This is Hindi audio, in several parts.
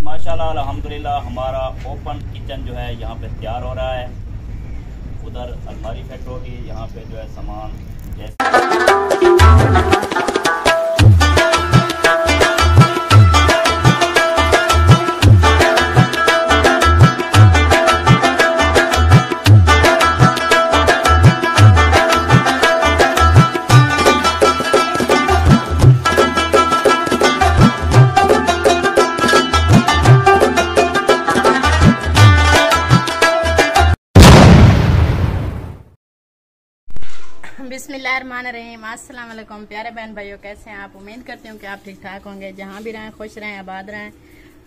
माशाल्लाह अल्हम्दुलिल्लाह हमारा ओपन किचन जो है यहाँ पे तैयार हो रहा है। उधर अलमारी फिट होगी, यहाँ पे जो है सामान बिस्मिल्लाहिर्रहमानिर्रहीम। अस्सलाम वालेकुम प्यारे बहन भाइयों, कैसे हैं आप? उम्मीद करती हूँ कि आप ठीक ठाक होंगे। जहाँ भी रहें खुश रहें, आबाद रहें,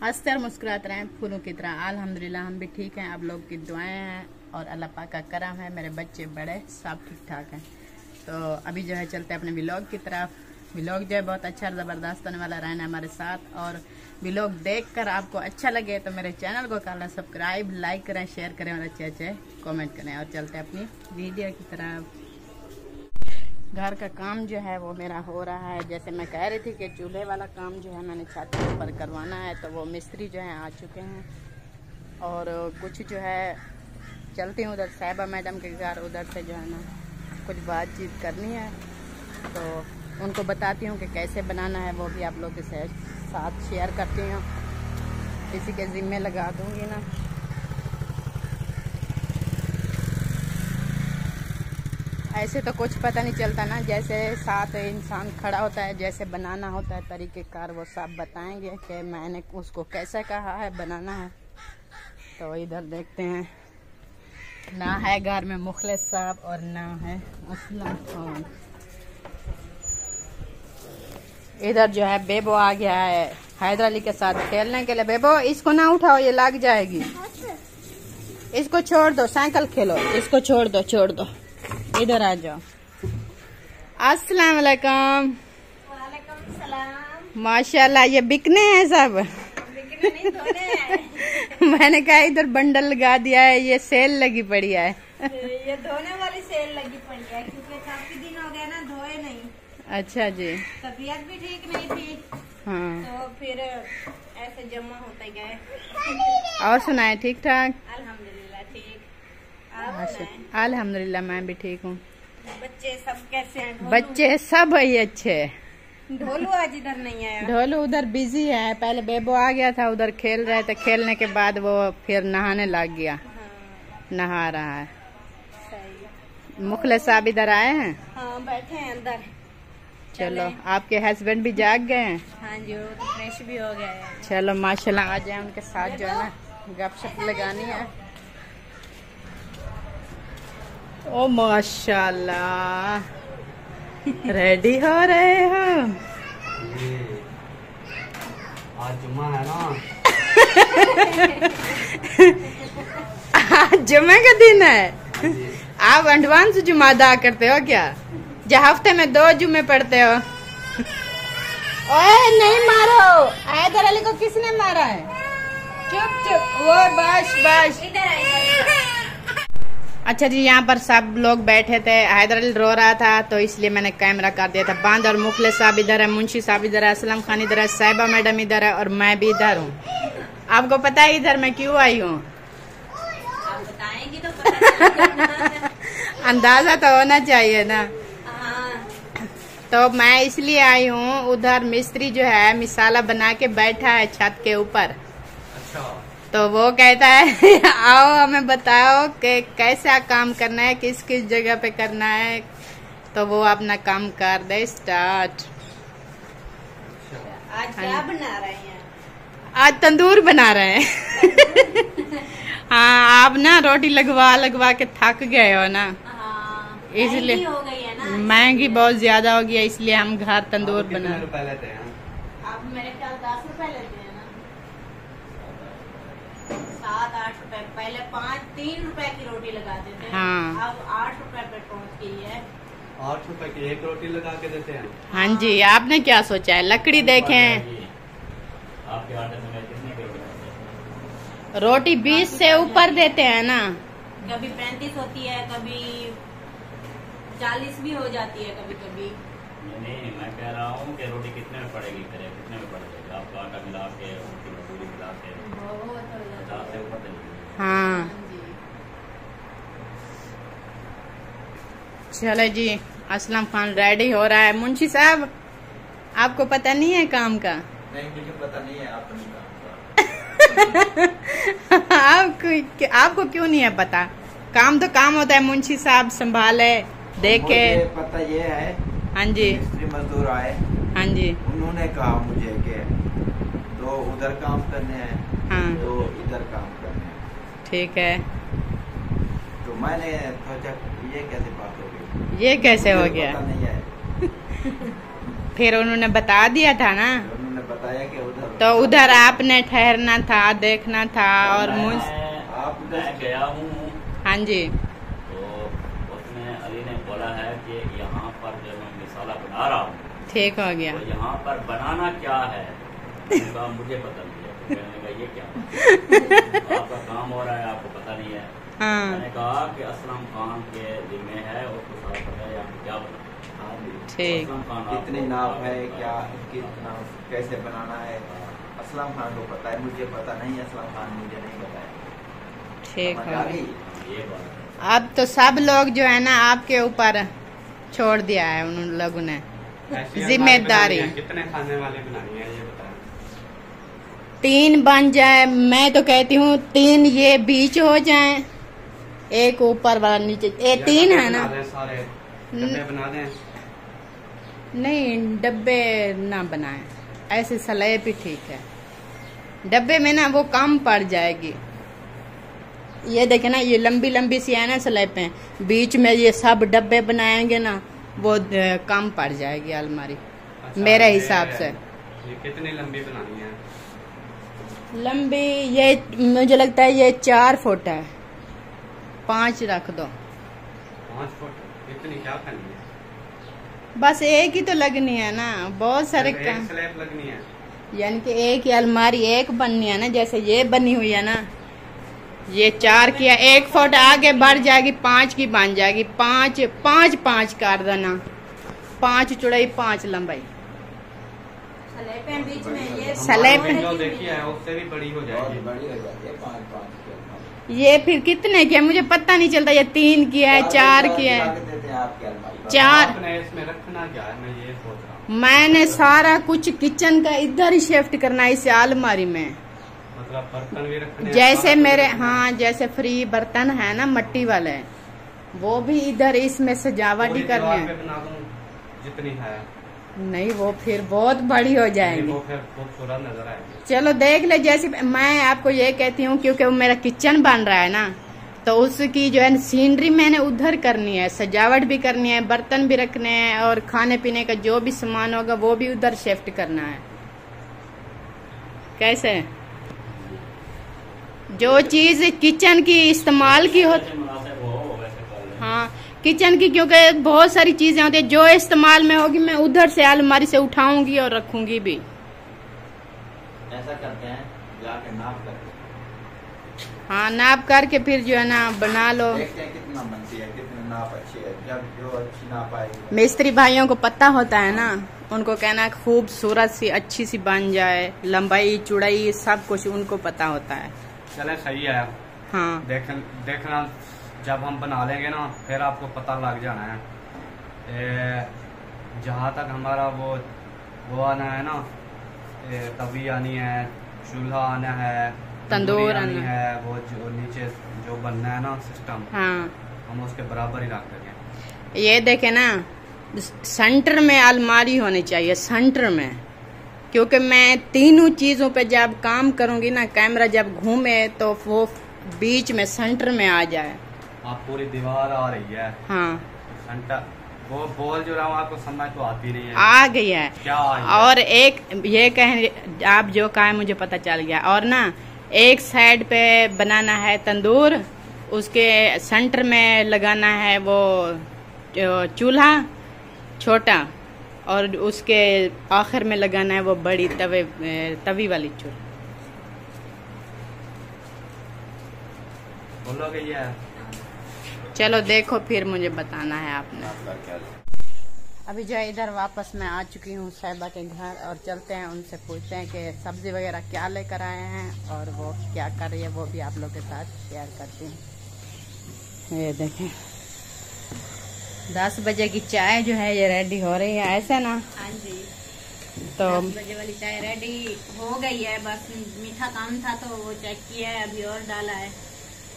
हंसते और मुस्कुराते रहें फूलों की तरह। अल्हम्दुलिल्लाह हम भी ठीक हैं, आप लोग की दुआएं हैं और अल्लाह पाक का करम है। मेरे बच्चे बड़े सब ठीक ठाक हैं। तो अभी जो है चलते हैं अपने व्लॉग की तरफ। व्लॉग जो है बहुत अच्छा ज़बरदस्त होने वाला, रहना हमारे साथ। और व्लॉग देखकर आपको अच्छा लगे तो मेरे चैनल को करना सब्सक्राइब, लाइक करें, शेयर करें और अच्छे अच्छे कमेंट करें। और चलते हैं अपनी वीडियो की तरफ। घर का काम जो है वो मेरा हो रहा है। जैसे मैं कह रही थी कि चूल्हे वाला काम जो है मैंने छत के ऊपर करवाना है, तो वो मिस्त्री जो है आ चुके हैं। और कुछ जो है चलती हूँ उधर साहिबा मैडम के घर, उधर से जो है ना कुछ बातचीत करनी है, तो उनको बताती हूँ कि कैसे बनाना है। वो भी आप लोग के साथ शेयर करती हूँ, किसी के ज़िम्मे लगा दूँगी ना। ऐसे तो कुछ पता नहीं चलता ना, जैसे साथ इंसान खड़ा होता है, जैसे बनाना होता है तरीक़ेकार, वो सब बताएंगे कि मैंने उसको कैसे कहा है बनाना है। तो इधर देखते हैं, ना है घर में मुखलिस साहब और ना है असलम खान। इधर जो है बेबो आ गया है हैदर अली के साथ खेलने के लिए। बेबो इसको ना उठाओ, ये लग जाएगी, इसको छोड़ दो, साइकिल खेलो, इसको छोड़ दो, छोड़ दो। इधर आ जाओ। अस्सलाम वालेकुम। वालेकुम सलाम। माशाल्लाह ये बिकने हैं सब। बिकने नहीं, धोने हैं। मैंने कहा इधर बंडल लगा दिया है, ये सेल लगी पड़ी है। ये धोने वाली सेल लगी पड़ी है, क्योंकि काफी दिन हो गए ना धोए नहीं। अच्छा जी। तबीयत भी ठीक नहीं थी, हाँ, तो फिर ऐसे जमा होते गए। और सुनाए ठीक ठाक? अल्हम्दुलिल्लाह ठीक। आप सुनाएं? अल्हम्दुलिल्लाह मैं भी ठीक हूँ। बच्चे सब कैसे हैं? बच्चे सब ही अच्छे। ढोलू आज इधर नहीं आया। ढोलू उधर बिजी है, पहले बेबो आ गया था, उधर खेल रहे थे, खेलने के बाद वो फिर नहाने लग गया। हाँ, नहा रहा है। सही। मुखलिस साहब इधर आए हैं? हाँ बैठे हैं अंदर। चलो, आपके हस्बैंड भी जाग गए हैं? हाँ जी, वो तो फ्रेश भी हो गया है। चलो माशाल्लाह, आ जाए उनके साथ जो है ना गपशप लगानी है। ओ माशाल्लाह, रेडी हो रहे हो? आज जुम्मा है ना। आज जुम्मे का दिन है। आप एडवांस जुम्मा अदा करते हो क्या? जो हफ्ते में 2 जुम्मे पढ़ते हो? ओए नहीं मारो, हैदर अली को किसने मारा है? चुप चुप, वो बस बस। अच्छा जी, यहाँ पर सब लोग बैठे थे, हैदर अली रो रहा था तो इसलिए मैंने कैमरा कर दिया था बंद। और मुखलिस साहब इधर है, मुंशी साहब इधर है, असलम खान इधर है, साहिबा मैडम इधर है और मैं भी इधर हूँ। आपको पता है इधर मैं क्यों आई हूँ? आप बताएंगी तो पता अंदाजा तो होना चाहिए ना। हाँ। तो मैं इसलिए आई हूँ, उधर मिस्त्री जो है मिसाला बना के बैठा है छत के ऊपर। अच्छा। तो वो कहता है आओ हमें बताओ कि कैसा काम करना है, किस किस जगह पे करना है, तो वो अपना काम कर दे स्टार्ट। आज क्या बना रहे हैं? आज तंदूर बना रहे हैं। हाँ, आप ना रोटी लगवा लगवा के थक गए हो ना, हाँ, इसलिए महंगी हो गई है ना। महंगी बहुत ज्यादा हो गई, इसलिए हम घर तंदूर बना। अब मेरे ख्याल 10 रुपए लेते हैं ना, 7-8 रुपए। पहले 3 रुपए की रोटी लगाते थे। हाँ। अब 8 रुपए पे पहुंच गई है। 8 रुपए की एक रोटी लगा के देते हैं। हाँ जी, आपने क्या सोचा है? लकड़ी देखें, आपके आटे में कितने की रोटी? रोटी 20 से ऊपर देते हैं ना। कभी 35 होती है, कभी 40 भी हो जाती है कभी कभी। नहीं, मैं कह रहा हूँ कि रोटी कितने में पड़ेगी, कितने में पड़ेगी? आपका आटा मिला के, उनकी मजदूरी मिला के चलो जी, असलम खान रेडी हो रहा है। मुंशी साहब, आपको पता नहीं है काम का? नहीं, मुझे पता नहीं है आपने काम का। आपको क्यों नहीं है पता? काम तो काम होता है, मुंशी साहब संभाले देखे। मुझे पता ये है, हाँ जी, मिस्त्री मजदूर आए, हाँ जी, उन्होंने कहा मुझे कि तो उधर काम करने हैं, हाँ तो इधर काम करने हैं। ठीक है। तो मैंने सोचा ये कैसे बात हो गई, ये कैसे हो मुझे गया? पता नहीं है। फिर उन्होंने बता दिया था ना, तो उन्होंने बताया कि उधर तो उधर आपने ठहरना था, देखना था। और आप मैं गया हूँ, हाँ जी, तो उसने अली ने बोला है कि यहाँ पर जो मैं मिसाला बना रहा हूँ, ठीक हो गया। तो यहाँ पर बनाना क्या है? मैंने कहा मुझे पता नहीं है। तो मैंने कहा ये क्या आपका काम हो रहा है, आपको पता नहीं है? हाँ मैंने कहा कि असलम खान के जिम्मे है, उसको सारा पता है यहाँ क्या बनाना। ठीक। असलम खान कितनी आपको नाप है, बताएगा। क्या कितना कैसे बनाना है, असलम खान को पता है, मुझे पता नहीं है। असलम खान मुझे नहीं बताया। ठीक समझ हो आ गया। गई? ये बात है। अब तो सब लोग जो है ना आपके ऊपर छोड़ दिया है उन लोगों ने जिम्मेदारी। कितने खाने वाले बनानी है ये बताएं। 3 बन जाए, मैं तो कहती हूँ 3 ये बीच हो जाए, एक ऊपर वाला नीचे। 3 है ना? बना दें सारे डब्बे बना दें। नहीं, डब्बे ना बनाए, ऐसे स्लैब ही ठीक है। डब्बे में ना वो कम पड़ जाएगी। ये देखे ना, ये लंबी लंबी सी है ना स्लैब पे, बीच में ये सब डब्बे बनाएंगे ना, वो कम पड़ जाएगी अलमारी अच्छा, मेरे ये हिसाब से। ये कितनी लंबी बनानी है? लंबी ये मुझे लगता है ये 4 फुट है, 5 रख दो। 5 फुट? इतनी क्या करनी है? बस एक ही तो लगनी है ना, बहुत सारे एक काम। स्लैब लगनी है। यानी कि एक ही अलमारी एक बननी है ना, जैसे ये बनी हुई है ना, ये 4 की है, 1 फुट आगे बढ़ जाएगी, 5 की बन जाएगी। 5 कर देना, 5 चौड़ाई 5 लंबाई। स्लैब है बीच में, ये स्लैब हमारी जो देखी है उससे भी बड़ी हो बहुत जाएगी। बड़ी हो जाती है, 5-5 की। ये फिर कितने की है मुझे पता नहीं चलता, ये 3 की है, 4 की है। देते हैं आपकी अलमारी पर। 4 आपने इसमें रखना क्या है, मैं ये सोच रहा हूँ। मैंने सारा कुछ किचन का इधर ही शिफ्ट करना है, इस अलमारी में। मतलब बर्तन भी रखने हैं, जैसे सारा कुछ मेरे, रखना है। हाँ जैसे फ्री बर्तन है ना मट्टी वाले, वो भी इधर इसमें सजावट ही पूरी करनी दीवार है। पे बना दूं जितनी है। नहीं, वो फिर बहुत बड़ी हो जाएगी। वो फिर खूबसूरत नजर आएगी। चलो देख ले, जैसे मैं आपको ये कहती हूँ, क्योंकि वो मेरा किचन बन रहा है ना, तो उसकी जो है सीनरी मैंने उधर करनी है, सजावट भी करनी है, बर्तन भी रखने हैं, और खाने पीने का जो भी सामान होगा वो भी उधर शिफ्ट करना है। कैसे जो चीज किचन की इस्तेमाल की हो, जैसे मुनासिब हो वैसे कर लें। हाँ किचन की, क्योंकि बहुत सारी चीजें होती है जो इस्तेमाल में होगी, मैं उधर से अलमारी से उठाऊंगी और रखूंगी भी। ऐसा करते हैं, जाके नाप करके हाँ, नाप करके फिर जो है ना बना लो। देखते हैं कितना बनती है, कितनी नाप अच्छी है। जब जो अच्छी नाप आएगी, मिस्त्री भाइयों को पता होता है ना, उनको कहना है खूबसूरत सी अच्छी सी बन जाए, लंबाई चौड़ाई सब कुछ उनको पता होता है। चले सही है। हाँ देखना जब हम बना लेंगे ना, फिर आपको पता लग जाना है। जहाँ तक हमारा वो आना है ना, तवी आनी है, चूल्हा आना है, तंदूर आनी आना है, वो जो नीचे जो बनना है ना सिस्टम, हाँ, हम उसके बराबर ही रख देंगे। ये देखे ना, सेंटर में अलमारी होनी चाहिए, सेंटर में, क्योंकि मैं तीनों चीजों पे जब काम करूंगी ना, कैमरा जब घूमे तो वो बीच में सेंटर में आ जाए। आप पूरी दीवार आ रही है, हाँ सेंटर वो बोल जो रहा हूँ आपको समझ तो आती नहीं है। आ गई है। क्या आई है? और एक ये कह, आप जो कहा मुझे पता चल गया। और ना एक साइड पे बनाना है तंदूर, उसके सेंटर में लगाना है वो चूल्हा छोटा, और उसके आखिर में लगाना है वो बड़ी तवी वाली चूल्हा। बोलोगे ये चलो देखो, फिर मुझे बताना है आपने। नाप करके आ जाओ। अभी जो है इधर वापस मैं आ चुकी हूँ साहिबा के घर, और चलते हैं उनसे पूछते हैं कि सब्जी वगैरह क्या लेकर आए हैं और वो क्या कर रही है, वो भी आप लोग के साथ शेयर करती हूँ। ये देखें, 10 बजे की चाय जो है ये रेडी हो रही है, ऐसा ना? हाँ जी, तो 10 बजे वाली चाय रेडी हो गई है। बस मीठा काम था तो वो चेक किया है, अभी और डाला है।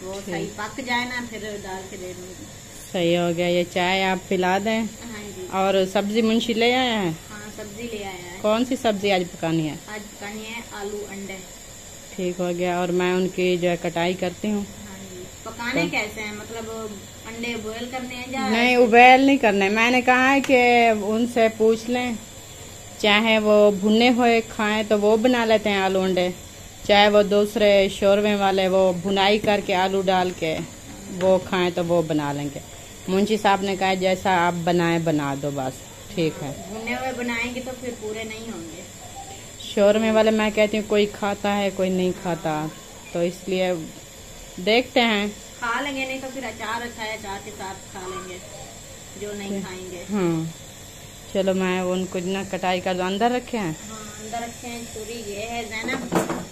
वो सही पक जाए ना फिर डाल के दे दूँगी। सही हो गया, ये चाय आप पिला दें। हाँ जी। और सब्जी मुंशी ले आया है? हाँ, सब्जी ले आया है। कौन सी सब्जी आज पकानी है? आज पकानी है आलू अंडे। ठीक हो गया, और मैं उनकी जो है कटाई करती हूँ। हाँ जी। पकाने कैसे हैं, मतलब अंडे बॉयल करने हैं या? नहीं, उबैल नहीं करने। मैंने कहा है कि उनसे पूछ लें, चाहे वो भुने हुए खाएं तो वो बना लेते हैं आलू अंडे, चाहे वो दूसरे शोरमे वाले वो भुनाई करके आलू डाल के वो खाएं तो वो बना लेंगे। मुंशी साहब ने कहा जैसा आप बनाए बना दो बस। ठीक है। भुने हुए बनाएंगे तो फिर पूरे नहीं होंगे। शोरमे वाले मैं कहती हूँ कोई खाता है कोई नहीं खाता, तो इसलिए देखते हैं। खा लेंगे, नहीं तो फिर अचार अच्छा है, अचार के साथ खा लेंगे जो नहीं खाएंगे। हाँ चलो, मैं उनको ना कटाई कर दो। अंदर रखे हैं? हाँ, अंदर रखे हैं। चूरी ये है ज़ैनब,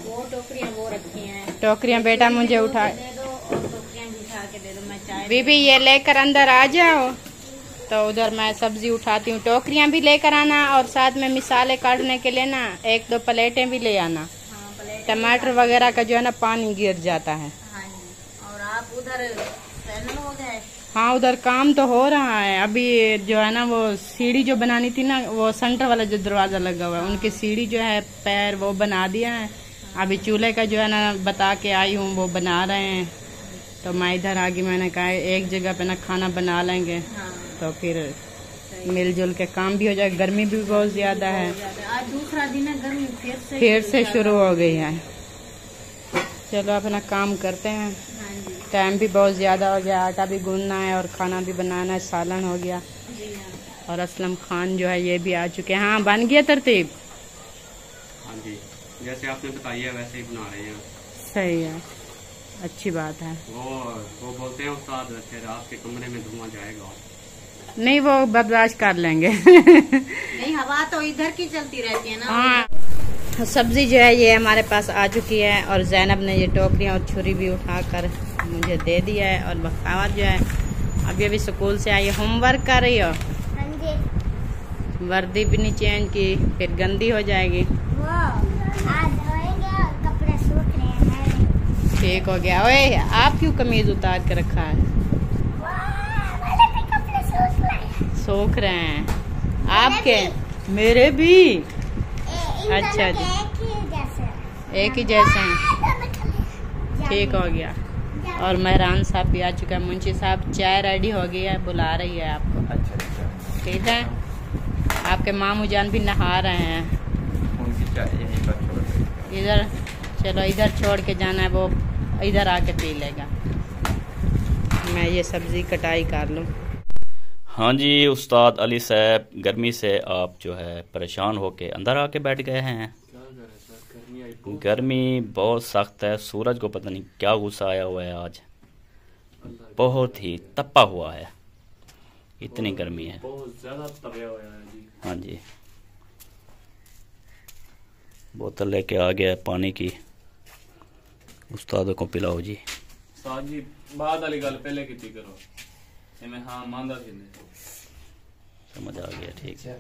वो टोकरियाँ वो रखी हैं। टोकरियाँ बेटा मुझे उठा दे दो और टोकरियाँ भी उठा के दे दो। मैं चाय बीबी ये लेकर अंदर आ जाओ, तो उधर मैं सब्जी उठाती हूँ। टोकरियाँ भी लेकर आना और साथ में मिसाले काटने के लिए ना 1-2 प्लेटें भी ले आना। हाँ, प्लेट। टमाटर वगैरह का जो है ना पानी गिर जाता है। हाँ जी। और आप उधर चैनल हो गए? हाँ, उधर काम तो हो रहा है अभी। जो है ना वो सीढ़ी जो बनानी थी ना, वो सेंटर वाला जो दरवाजा लगा हुआ है, उनकी सीढ़ी जो है पैर वो बना दिया है। अभी चूल्हे का जो है ना बता के आई हूँ, वो बना रहे हैं। तो मैं इधर आ गई, मैंने कहा एक जगह पे ना खाना बना लेंगे। हाँ, तो फिर मिलजुल के काम भी हो जाए। गर्मी भी बहुत ज्यादा है, आज दूसरा दिन है, गर्मी फिर से शुरू हो गई है। चलो अपना काम करते हैं। हाँ जी। टाइम भी बहुत ज्यादा हो गया, आटा भी गूंदना है और खाना भी बनाना है, सालन हो गया। जी हाँ। और असलम खान जो है ये भी आ चुके हैं। हाँ, बन गया तरतीब? हाँ जी, जैसे आपने बताई है वैसे ही बना रहे हैं। सही है, अच्छी बात है। वो बोलते हैं उस्ताद फिर आपके कमरे में धुआं जाएगा। नहीं, वो बर्दाश्त कर लेंगे। नहीं, हवा तो इधर की चलती रहती है ना। हाँ, सब्जी जो है ये हमारे पास आ चुकी है और जैनब ने ये टोकरियाँ और छुरी भी उठाकर मुझे दे दिया है। और बखावर जो है अभी स्कूल से आई, होमवर्क कर रही हो? वर्दी भी नहीं चेंज की, फिर गंदी हो जाएगी। कपड़े सूख रहे हैं। ठीक हो गया। ओए, आप क्यों कमीज उतार के रखा है? सूख रहे हैं आपके? मेरे भी। अच्छा जी, एक ही जैसे हैं। ठीक हो गया। और मेहरान साहब भी आ चुका है। मुंशी साहब चाय रेडी हो गई है, बुला रही है आपको। अच्छा। ठीक है। आपके मामू जान भी नहा रहे हैं। उनकी चाय यहीं पर छोड़ देंगे। इधर चलो, इधर छोड़ के जाना है, वो इधर आके पी लेगा। मैं ये सब्जी कटाई कर लूँ। हाँ जी, उस्ताद अली साहब गर्मी से आप जो है परेशान होके अंदर आके बैठ गए हैं। गर्मी बहुत सख्त है, सूरज को पता नहीं क्या गुस्सा आया हुआ है आज, बहुत ही तपा हुआ है, इतनी गर्मी है, बहुत ज्यादा तपया हुआ है जी। हाँ जी, बोतल लेके आ गया पानी की, उस्ताद को पिलाओ जी। उस्ताद जी बाद वाली गल पहले की करो, हाँ मांदा थी समझ आ गया। ठीक है,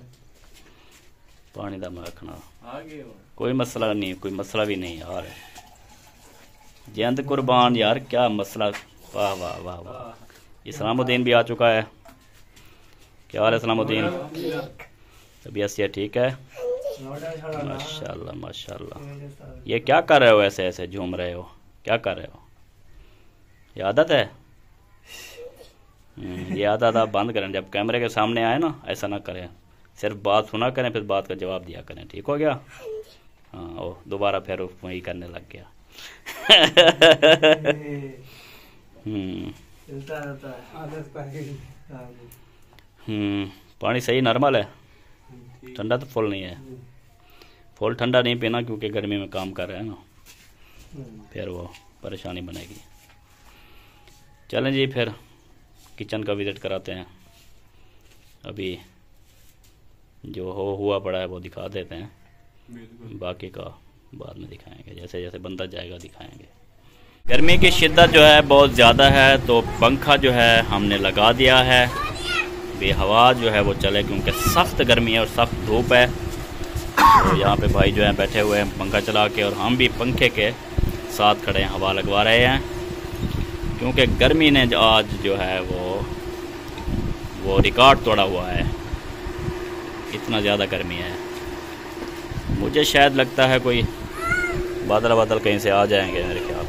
पानी दा मैं रखना आगे कोई मसला नहीं, कोई मसला भी नहीं यार। जयंत कुर्बान यार, क्या मसला। वाह वाह वाह वाह। इस्लामुद्दीन भी आ चुका है। क्या हाल है इस्लामुद्दीन? तबीयत से ठीक है? माशाल्लाह माशाल्लाह। ये क्या कर रहे हो, ऐसे ऐसे झूम रहे हो, क्या कर रहे हो? ये आदत है? ये आदत आप बंद करें, जब कैमरे के सामने आए ना ऐसा ना करें, सिर्फ बात सुना करें फिर बात का जवाब दिया करें। ठीक हो गया? हाँ, ओ दोबारा फिर वही करने लग गया। पानी सही नॉर्मल है, ठंडा तो फुल नहीं है। फुल ठंडा नहीं पीना क्योंकि गर्मी में काम कर रहे हैं ना, फिर वो परेशानी बनेगी। चलें जी, फिर किचन का विज़िट कराते हैं। अभी जो हुआ पड़ा है वो दिखा देते हैं, बाकी का बाद में दिखाएंगे, जैसे जैसे बनता जाएगा दिखाएंगे। गर्मी की शिद्दत जो है बहुत ज़्यादा है, तो पंखा जो है हमने लगा दिया है। अभी हवा जो है वो चले, क्योंकि सख्त गर्मी है और सख्त धूप है। तो यहाँ पे भाई जो है बैठे हुए हैं पंखा चला के, और हम भी पंखे के साथ खड़े हैं, हवा लगवा रहे हैं, क्योंकि गर्मी ने आज जो है वो रिकॉर्ड तोड़ा हुआ है। इतना ज़्यादा गर्मी है, मुझे शायद लगता है कोई बादल कहीं से आ जाएंगे मेरे ख्याल।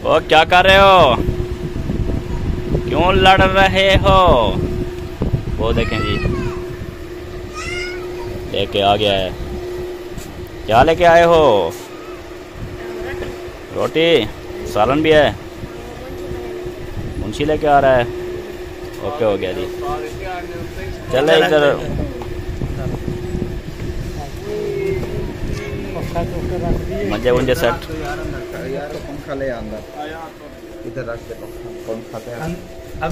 और क्या कर रहे हो, क्यों लड़ रहे हो? वो देखें जी, लेके आ गया है। क्या लेके आए हो? रोटी, सालन भी है, मुंशी लेके आ रहा है। ओके हो गया जी, चले इधर। मंजे मुंजे सेट, पंखा ले अंदर इधर रख दे, पंखा पे अब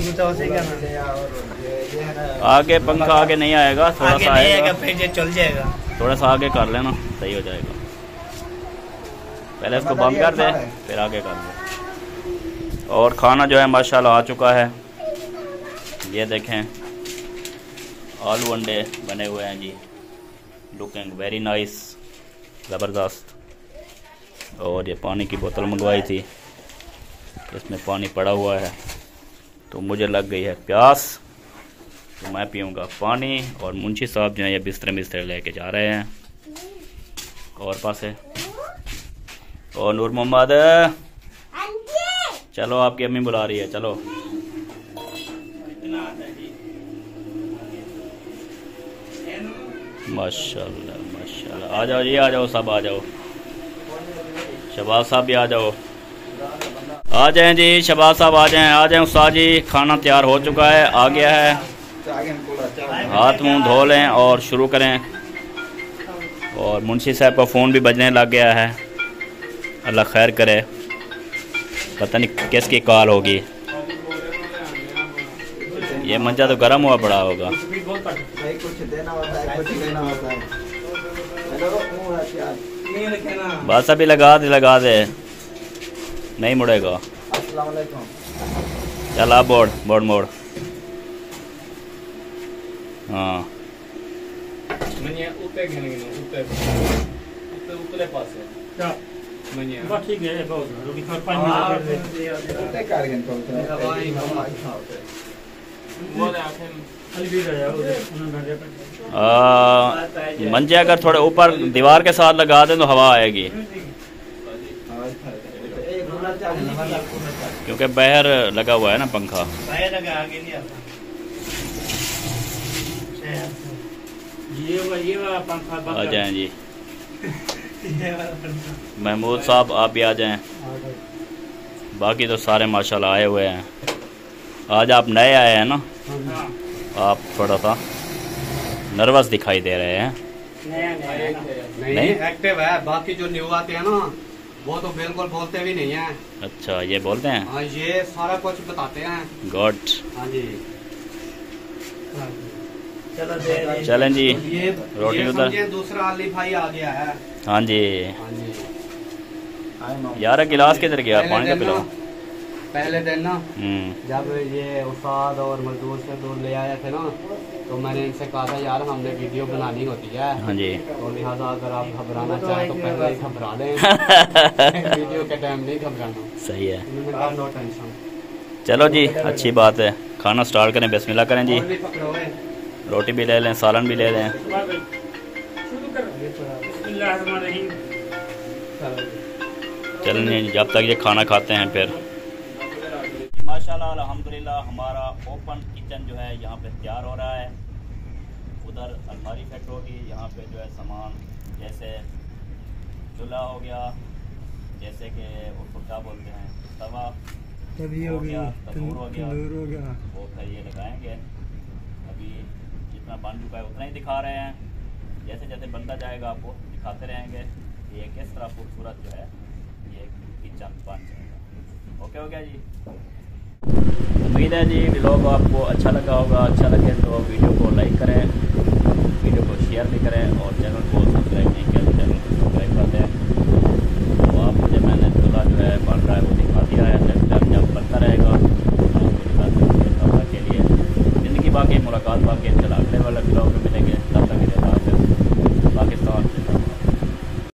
आगे पंखा आगे नहीं आएगा, थोड़ा सा आएगा, फिर ये चल जाएगा। थोड़ा सा आगे कर लेना, सही हो जाएगा। पहले इसको बंद कर दे, फिर आगे कर दे। और खाना जो है माशाल्लाह आ चुका है। ये देखें, आलू अंडे बने हुए हैं जी, लुकिंग वेरी नाइस, ज़बरदस्त। और ये पानी की बोतल मंगवाई थी, इसमें पानी पड़ा हुआ है, तो मुझे लग गई है प्यास, तो मैं पीऊँगा पानी। और मुंशी साहब जो है ये बिस्तरे लेके जा रहे हैं और पासे। और नूर मोहम्मद, चलो आपकी अम्मी बुला रही है, चलो। माशाल्लाह माशाल्लाह, आ जाओ जी, आ जाओ, सब आ जाओ। शहबाज साहब भी आ जाओ, आ जाएं जी, शहबाज साहब आ जाएं उस्ताद जी। खाना तैयार हो चुका है, आ गया है, हाथ मुंह धो लें और शुरू करें। और मुंशी साहब का फ़ोन भी बजने लग गया है, अल्लाह खैर करे, पता नहीं किसकी कॉल होगी। ये मंजा तो गर्म हुआ पड़ा होगा। बस अभी लगा दे, नहीं मुड़ेगा। अस्सलाम वालेकुम। चल आप बोर्ड मोड़। हाँ मंजे अगर थोड़े ऊपर दीवार के साथ लगा दें तो हवा आएगी, क्योंकि बाहर लगा हुआ है ना पंखा। आ जाएं जी महमूद साहब, आप भी आ जाएं। बाकी तो सारे माशाल्लाह आए हुए हैं। आज आप नए आए हैं ना, आप थोड़ा सा नर्वस दिखाई दे रहे हैं। नहीं एक्टिव है, बाकी जो न्यू आते हैं ना वो तो बिल्कुल बोलते भी नहीं है। अच्छा, ये बोलते हैं? हाँ, ये सारा कुछ बताते हैं। गुड। हाँ जी, चलें जी, ये रोटी उधर। दूसरा अली भाई आ गया है। हाँ जी हाँ जी, यार गिलास किधर गया, पानी का पिलाओ। पहले दिन ना जब ये उस्ताद और मजदूर से दूर ले आए थे ना, तो मैंने इनसे कहा था यार हमने वीडियो बनानी होती है। हाँ जी, तो लिहाजा अगर आप घबराना चाहें तो पहले ही घबरा लें, वीडियो के टाइम नहीं घबराना। सही है, नो टेंशन। चलो जी, अच्छी बात है। खाना स्टार्ट करें, बिस्मिल्लाह करें जी। रोटी भी ले लें, सालन भी ले लें। चलें जब तक ये खाना खाते हैं फिर। माशाल्लाह अल्हम्दुलिल्लाह हमारा ओपन किचन जो है यहाँ पे तैयार हो रहा है। उधर अलमारी फिट होगी, यहाँ पे जो है सामान जैसे चूल्हा हो गया, जैसे कि उसको क्या बोलते हैं, तवा हो गया, तंदूर हो गया, वो फिर ये लगाएंगे। अभी जितना बन चुका है उतना ही दिखा रहे हैं, जैसे जैसे बनता जाएगा आपको दिखाते रहेंगे ये किस तरह खूबसूरत जो है ये किचन बन जाएगा। ओके हो गया जी। उम्मीद है जी व्लॉग आपको अच्छा लगा होगा। अच्छा लगे तो वीडियो को लाइक करें, वीडियो को शेयर भी करें, और चैनल को सब्सक्राइब नहीं किया तो चैनल को सब्सक्राइब कर दें। तो आप मुझे मैंने चूल्हा जो है बन रहा है वो दिखा दिया है, नेक्स्ट टाइम जब बनता रहेगा आपको दिखाते हैं के लिए मुलाकात बाकी इंशाल्लाह अगले वाले ब्लॉग में मिलेंगे।